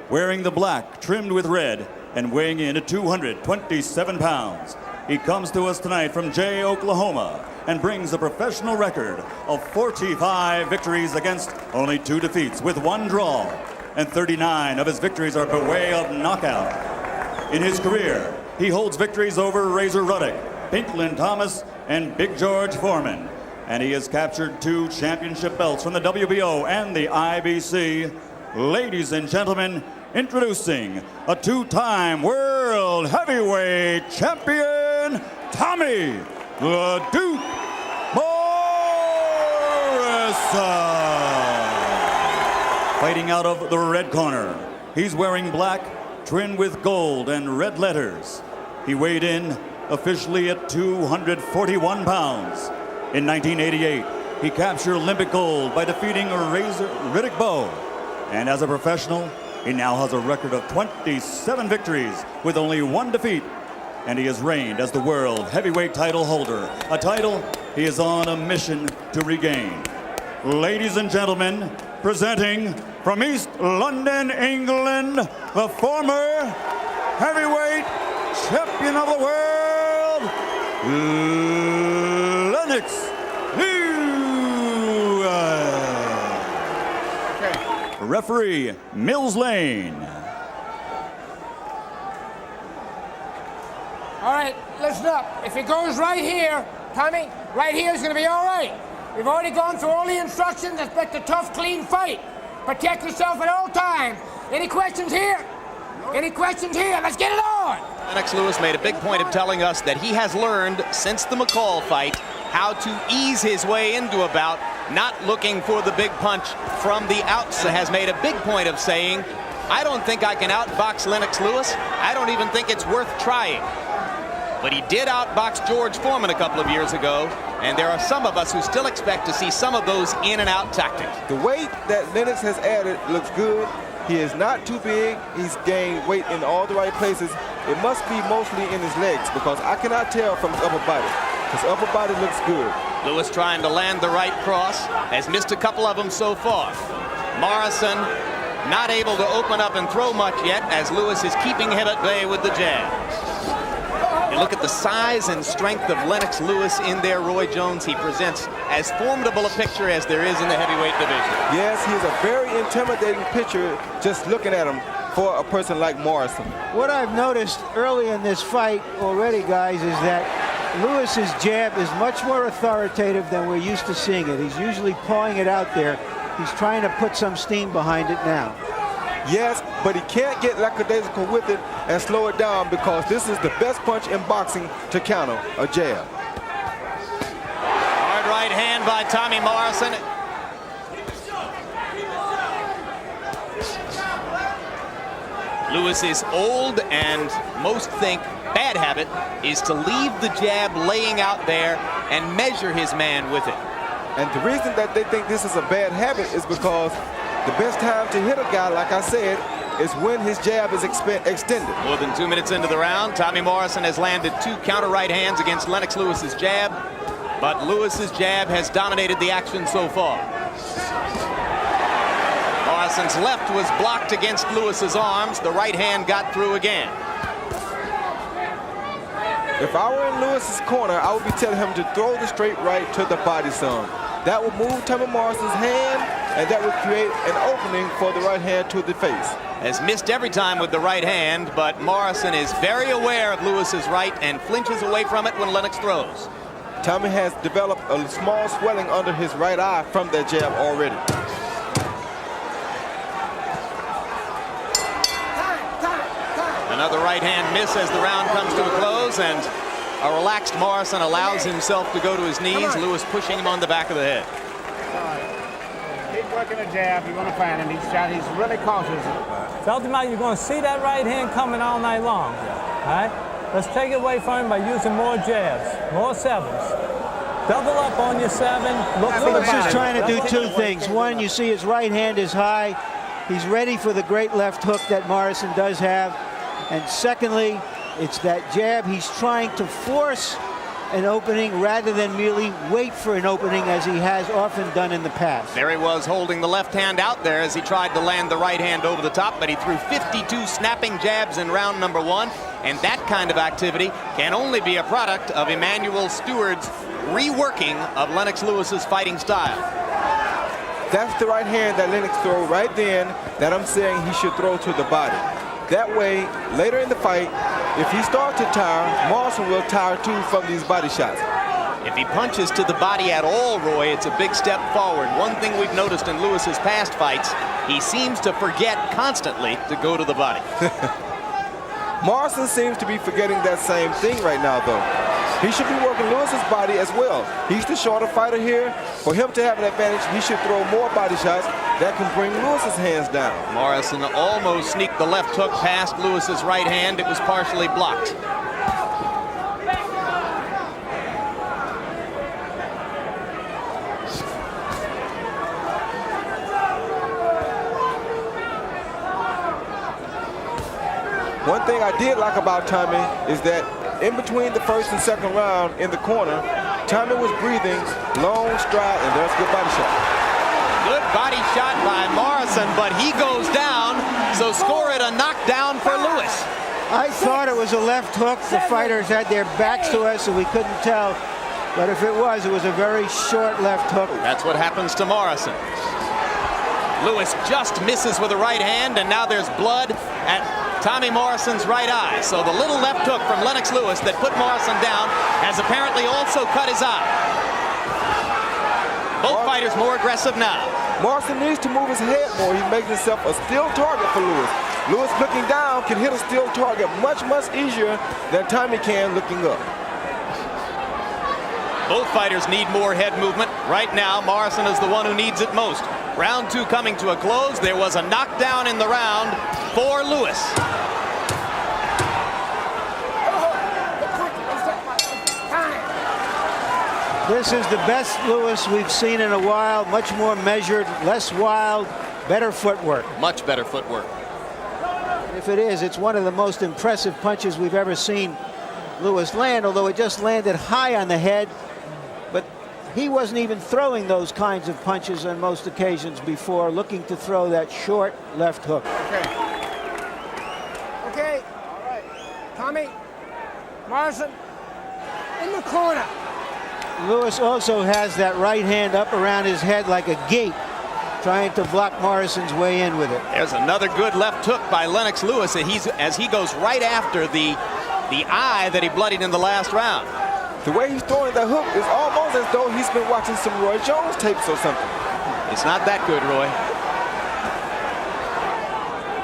wearing the black trimmed with red and weighing in at 227 pounds. He comes to us tonight from Jay, Oklahoma, and brings a professional record of 45 victories against only 2 defeats with 1 draw, and 39 of his victories are by way of knockout. In his career, he holds victories over Razor Ruddock, Pinklin Thomas, and Big George Foreman, and he has captured 2 championship belts from the WBO and the IBC. Ladies and gentlemen, introducing a 2-time world heavyweight champion, Tommy the Duke Morrison. Fighting out of the red corner, he's wearing black trimmed with gold and red letters. He weighed in officially at 241 pounds. In 1988, he captured Olympic gold by defeating Razor Riddick Bowe. And as a professional, he now has a record of 27 victories with only 1 defeat. And he has reigned as the world heavyweight title holder, a title he is on a mission to regain. Ladies and gentlemen, presenting from East London, England, the former heavyweight champion of the world, Lennox Liwes. Okay. Referee, Mills Lane. All right, listen up. If it goes right here, Tommy, right here is going to be all right. We've already gone through all the instructions. Expect a tough, clean fight. Protect yourself at all times. Any questions here? Any questions here? Let's get it on. Lennox Liwes made a big point of telling us that he has learned since the McCall fight how to ease his way into a bout, not looking for the big punch from the outs. Has made a big point of saying, I don't think I can outbox Lennox Liwes. I don't even think it's worth trying. But he did outbox George Foreman a couple of years ago, and there are some of us who still expect to see some of those in and out tactics. The weight that Lennox has added looks good. He is not too big. He's gained weight in all the right places. It must be mostly in his legs because I cannot tell from his upper body. His upper body looks good. Liwes trying to land the right cross, has missed a couple of them so far. Morrison not able to open up and throw much yet as Liwes is keeping him at bay with the jab. You look at the size and strength of Lennox Liwes in there, Roy Jones. He presents as formidable a picture as there is in the heavyweight division. Yes, he's a very intimidating picture just looking at him for a person like Morrison. What I've noticed early in this fight already, guys, is that Liwes' jab is much more authoritative than we're used to seeing it. He's usually pawing it out there. He's trying to put some steam behind it now. Yes, but he can't get lackadaisical with it and slow it down because this is the best punch in boxing to counter a jab. Hard right hand by Tommy Morrison. Liwes is old, and most think bad habit is to leave the jab laying out there and measure his man with it. And the reason that they think this is a bad habit is because the best time to hit a guy, like I said, is when his jab is extended. More than 2 minutes into the round, Tommy Morrison has landed 2 counter right hands against Lennox Liwes' jab, but Liwes' jab has dominated the action so far. Morrison's left was blocked against Liwes' arms. The right hand got through again. If I were in Liwes' corner, I would be telling him to throw the straight right to the body some. That would move Tommy Morrison's hand, and that would create an opening for the right hand to the face. Has missed every time with the right hand, but Morrison is very aware of Liwes' right and flinches away from it when Lennox throws. Tommy has developed a small swelling under his right eye from that jab already. Another right hand miss as the round comes to a close, and a relaxed Morrison allows himself to go to his knees. Liwes pushing him on the back of the head. Keep working the jab. You're going to find him. He's really cautious. Ultimately, you're going to see that right hand coming all night long. All right? Let's take it away from him by using more jabs, more sevens. Double up on your 7. Look for the Liwes is trying to do 2 things. One, you see his right hand is high. He's ready for the great left hook that Morrison does have. And secondly, it's that jab. He's trying to force an opening rather than merely wait for an opening as he has often done in the past. There he was holding the left hand out there as he tried to land the right hand over the top, but he threw 52 snapping jabs in round number 1, and that kind of activity can only be a product of Emmanuel Steward's reworking of Lennox Lewis's fighting style. That's the right hand that Lennox threw right then that I'm saying he should throw to the body. That way, later in the fight, if he starts to tire, Morrison will tire too from these body shots. If he punches to the body at all, Roy, it's a big step forward. One thing we've noticed in Lewis's past fights, he seems to forget constantly to go to the body. Morrison seems to be forgetting that same thing right now, though. He should be working Lewis's body as well. He's the shorter fighter here. For him to have an advantage, he should throw more body shots that can bring Lewis's hands down. Morrison almost sneaked the left hook past Lewis's right hand. It was partially blocked. One thing I did like about Tommy is that in between the first and second round in the corner, Tommy was breathing, long stride, and there's a good body shot. Good body shot by Morrison, but he goes down, so score it a knockdown for Lewis. I thought it was a left hook. The fighters had their backs to us, so we couldn't tell. But if it was a very short left hook. That's what happens to Morrison. Lewis just misses with the right hand, and now there's blood at Tommy Morrison's right eye. So the little left hook from Lennox Lewis that put Morrison down has apparently also cut his eye. Both fighters more aggressive now. Morrison needs to move his head more. He's making himself a still target for Lewis. Lewis looking down can hit a still target much easier than Tommy can looking up. Both fighters need more head movement. Right now, Morrison is the one who needs it most. Round 2 coming to a close. There was a knockdown in the round for Lewis. This is the best Lewis we've seen in a while. Much more measured, less wild, better footwork. Much better footwork. If it is, it's one of the most impressive punches we've ever seen Lewis land, although it just landed high on the head. But he wasn't even throwing those kinds of punches on most occasions before, looking to throw that short left hook. Okay. All right. Tommy, Morrison, in the corner. Lewis also has that right hand up around his head like a gate, trying to block Morrison's way in with it. There's another good left hook by Lennox Lewis as he goes right after the eye that he bloodied in the last round. The way he's throwing that hook is almost as though he's been watching some Roy Jones tapes or something. It's not that good, Roy.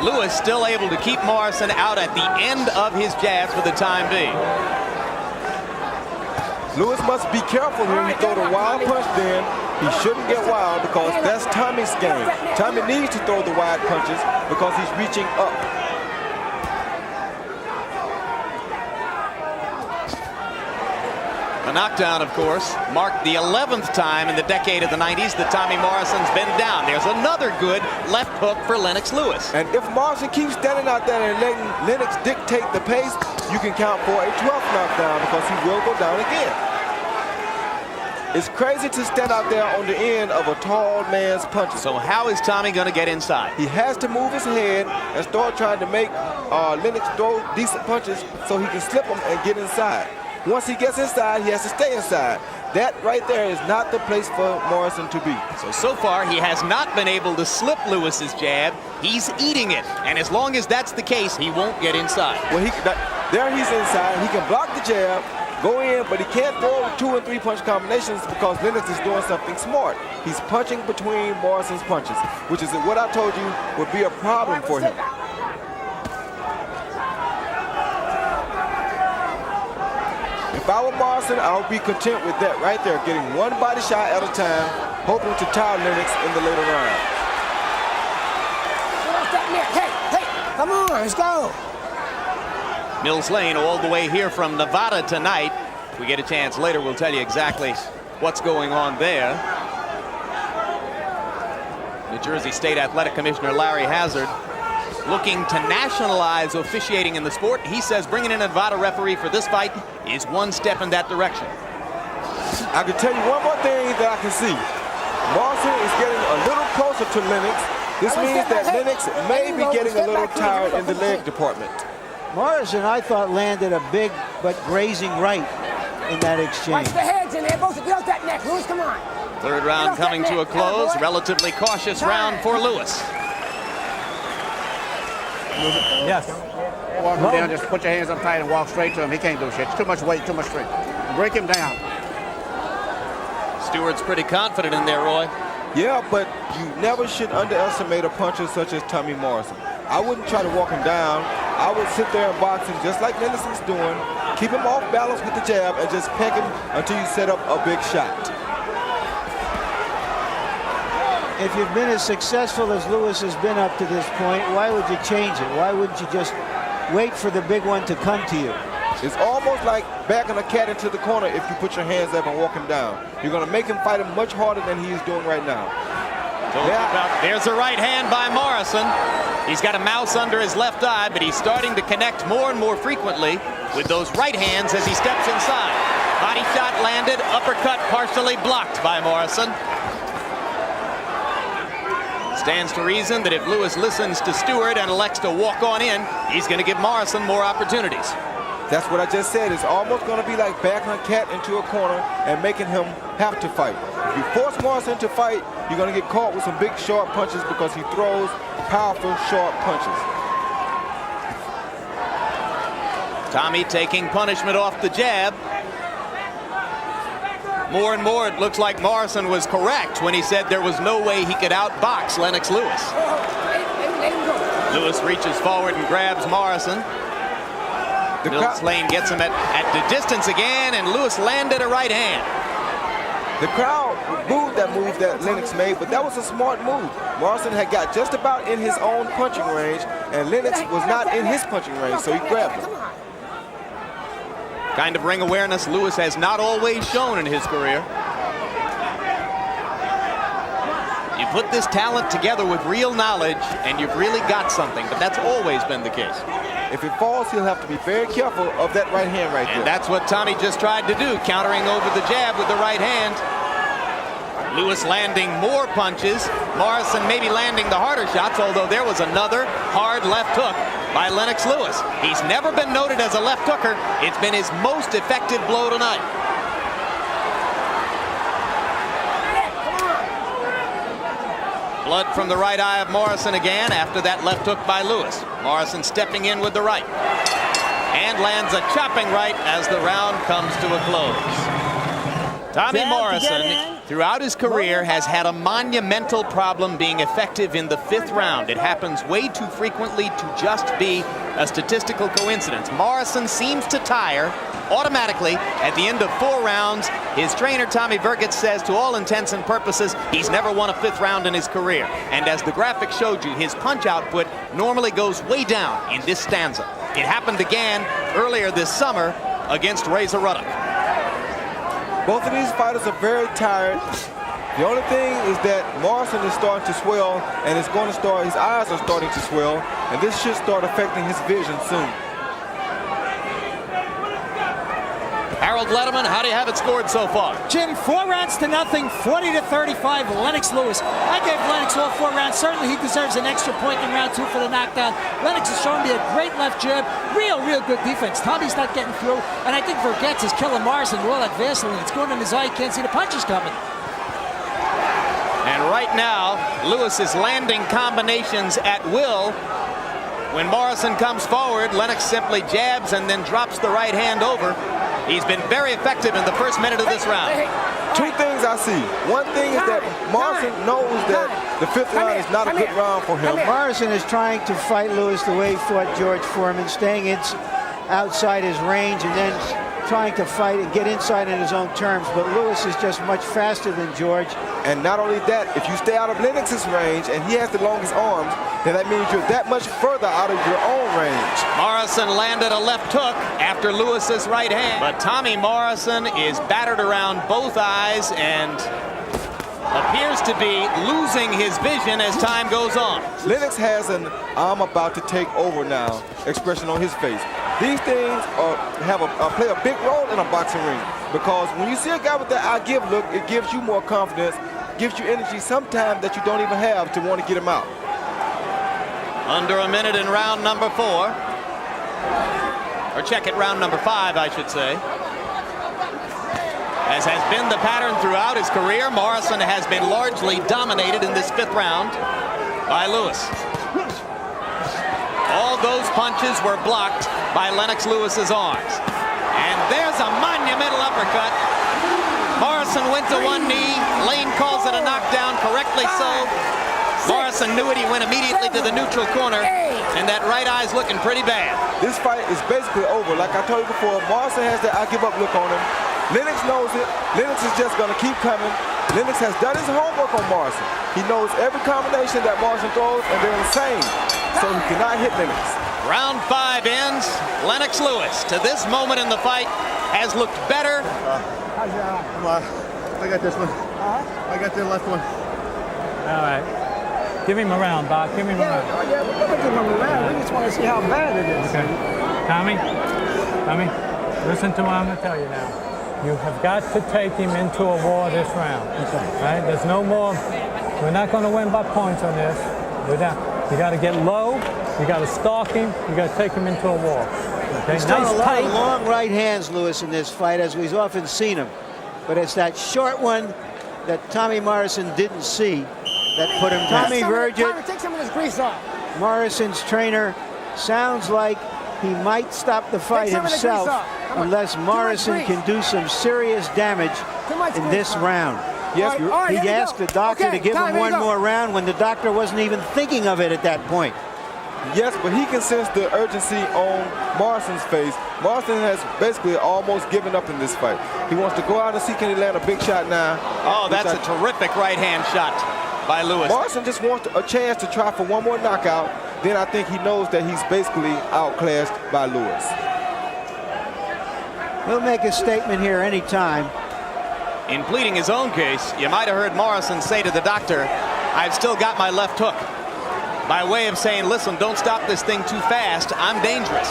Lewis still able to keep Morrison out at the end of his jabs for the time being. Lewis must be careful here. He throw the wild punch then. He shouldn't get wild because that's Tommy's game. Tommy needs to throw the wide punches because he's reaching up. The knockdown, of course, marked the 11th time in the decade of the 90s that Tommy Morrison's been down. There's another good left hook for Lennox Lewis. And if Morrison keeps standing out there and letting Lennox dictate the pace, you can count for a 12th knockdown because he will go down again. It's crazy to stand out there on the end of a tall man's punches. So how is Tommy going to get inside? He has to move his head and start trying to make Lennox throw decent punches so he can slip them and get inside. Once he gets inside, he has to stay inside. That right there is not the place for Morrison to be. So far, he has not been able to slip Lewis's jab. He's eating it. And as long as that's the case, he won't get inside. Well, there he's inside. He can block the jab, go in, but he can't throw 2 and 3 punch combinations because Lennox is doing something smart. He's punching between Morrison's punches, which is what I told you would be a problem for him. If I were Morrison, I would be content with that right there, getting one body shot at a time, hoping to tire Lennox in the later round. Hey, come on, let's go. Mills Lane all the way here from Nevada tonight. If we get a chance later, we'll tell you exactly what's going on there. New Jersey State Athletic Commissioner Larry Hazard looking to nationalize officiating in the sport. He says bringing in a Nevada referee for this fight is one step in that direction. I can tell you one more thing that I can see. Morrison is getting a little closer to Lennox. This means that Lennox may be getting a little tired in the leg department. Morrison, I thought, landed a big but grazing right in that exchange. Watch the heads in there. Both get off that neck. Lewis, come on. Third round coming to a close. Relatively cautious round for Liwes. Yes. Walk him down, just put your hands up tight and walk straight to him. He can't do shit. It's too much weight, too much strength. Break him down. Stewart's pretty confident in there, Roy. Yeah, but you never should underestimate a puncher such as Tommy Morrison. I wouldn't try to walk him down. I would sit there and box him just like Lennox is doing. Keep him off balance with the jab and just peck him until you set up a big shot. If you've been as successful as Liwes has been up to this point, why would you change it? Why wouldn't you just wait for the big one to come to you? It's almost like backing a cat into the corner if you put your hands up and walk him down. You're going to make him fight him much harder than he is doing right now. There's a right hand by Morrison. He's got a mouse under his left eye, but he's starting to connect more and more frequently with those right hands as he steps inside. Body shot landed, uppercut partially blocked by Morrison. Stands to reason that if Liwes listens to Stewart and elects to walk on in, he's going to give Morrison more opportunities. That's what I just said. It's almost going to be like backing a cat into a corner and making him have to fight. If you force Morrison to fight, you're going to get caught with some big, sharp punches because he throws powerful, sharp punches. Tommy taking punishment off the jab. More and more, it looks like Morrison was correct when he said there was no way he could outbox Lennox Liwes. Liwes reaches forward and grabs Morrison. Bill Slane gets him at the distance again, and Liwes landed a right hand. The crowd booed that move that Lennox made, but that was a smart move. Morrison had got just about in his own punching range, and Lennox was not in his punching range, so he grabbed him. Kind of ring awareness Liwes has not always shown in his career. You put this talent together with real knowledge, and you've really got something, but that's always been the case. If it falls, he'll have to be very careful of that right hand right there. And that's what Tommy just tried to do, countering over the jab with the right hand. Liwes landing more punches. Morrison maybe landing the harder shots, although there was another hard left hook by Lennox Liwes. He's never been noted as a left hooker. It's been his most effective blow tonight. Blood from the right eye of Morrison again after that left hook by Liwes. Morrison stepping in with the right. And lands a chopping right as the round comes to a close. Tommy Morrison, throughout his career, has had a monumental problem being effective in the fifth round. It happens way too frequently to just be a statistical coincidence. Morrison seems to tire automatically at the end of 4 rounds. His trainer, Tommy Vergitz, says to all intents and purposes, he's never won a 5th round in his career. And as the graphic showed you, his punch output normally goes way down in this stanza. It happened again earlier this summer against Razor Ruddock. Both of these fighters are very tired. The only thing is that Morrison is starting to swell, and it's going to start, his eyes are starting to swell, and this should start affecting his vision soon. Harold Letterman, how do you have it scored so far? Jim, 4 rounds to nothing, 40-35, Lennox Liwes. I gave Lennox all 4 rounds. Certainly he deserves an extra point in round 2 for the knockdown. Lennox has shown me a great left jab, real good defense. Tommy's not getting through, and I think Vergitz is killing Morrison with all that Vaseline. It's going in his eye, he can't see the punches coming. And right now, Liwes is landing combinations at will. When Morrison comes forward, Lennox simply jabs and then drops the right hand over. He's been very effective in the first minute of this round. 2 things I see. One thing is that Morrison knows that the 5th round is not a good round for him. Morrison is trying to fight Liwes the way he fought George Foreman, staying outside his range and then trying to fight and get inside in his own terms. But Liwes is just much faster than George. And not only that, if you stay out of Lennox's range and he has the longest arms, then that means you're that much further out of your own range. Morrison landed a left hook after Lewis's right hand. But Tommy Morrison is battered around both eyes, and appears to be losing his vision as time goes on. Lennox has an "I'm about to take over now" expression on his face. These things play a big role in a boxing ring, because when you see a guy with that "I give" look, it gives you more confidence, gives you energy sometimes that you don't even have to want to get him out. Under a minute in round number 4. Or check it, round number 5, I should say. As has been the pattern throughout his career, Morrison has been largely dominated in this 5th round by Liwes. All those punches were blocked by Lennox Lewis's arms. And there's a monumental uppercut. Morrison went to one knee. Lane calls it a knockdown, correctly so. Morrison knew it. He went immediately to the neutral corner, and that right eye's looking pretty bad. This fight is basically over. Like I told you before, Morrison has the "I give up" look on him. Lennox knows it. Lennox is just going to keep coming. Lennox has done his homework on Morrison. He knows every combination that Morrison throws, and they're insane. So he cannot hit Lennox. Round 5 ends. Lennox Liwes, to this moment in the fight, has looked better. Come on. I got this one. I got the left one. All right. Give him a round, Bob. Give him a round. Yeah, we're going to give him a round. We just want to see how bad it is. Okay. Tommy, listen to what I'm going to tell you now. You have got to take him into a war this round. Okay. Right? There's no more. We're not going to win by points on this. You got to get low. You got to stalk him. You got to take him into a war. Okay. He's done a lot of long right hands, Liwes, in this fight, as we've often seen him. But it's that short one that Tommy Morrison didn't see that put him down. Tommy Vergit, take some of this grease off. Morrison's trainer, sounds like he might stop the fight himself unless Morrison can do some serious damage in this round. Yes, he asked the doctor to give him one more round when the doctor wasn't even thinking of it at that point. Yes, but he can sense the urgency on Morrison's face. Morrison has basically almost given up in this fight. He wants to go out and see can he land a big shot now. Oh, that's a terrific right-hand shot by Liwes. Morrison just wants a chance to try for one more knockout. Then I think he knows that he's basically outclassed by Liwes. He'll make a statement here anytime. In pleading his own case, you might have heard Morrison say to the doctor, "I've still got my left hook," by way of saying, listen, don't stop this thing too fast. I'm dangerous.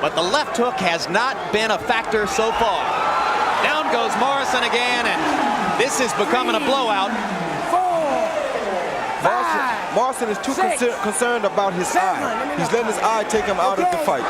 But the left hook has not been a factor so far. Down goes Morrison again, and this is becoming a blowout. Morrison is too concerned about his eye. He's letting his eye take him out of the fight.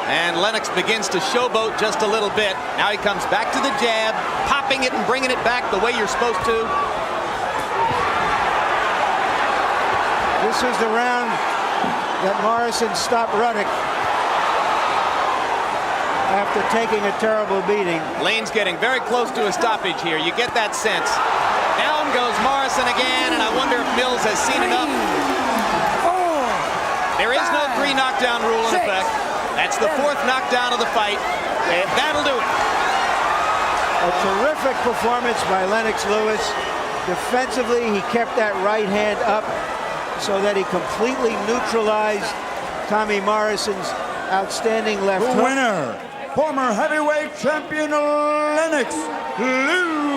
And Lennox begins to showboat just a little bit. Now he comes back to the jab, popping it and bringing it back the way you're supposed to. This is the round that Morrison stopped Ruddock after taking a terrible beating. Lane's getting very close to a stoppage here. You get that sense. Down goes Morrison again, and I wonder if Mills has seen enough. There is no 3 knockdown rule in effect. That's the 4th knockdown of the fight, and that'll do it. A terrific performance by Lennox Liwes. Defensively, he kept that right hand up so that he completely neutralized Tommy Morrison's outstanding left hook. Winner, former heavyweight champion Lennox Liwes.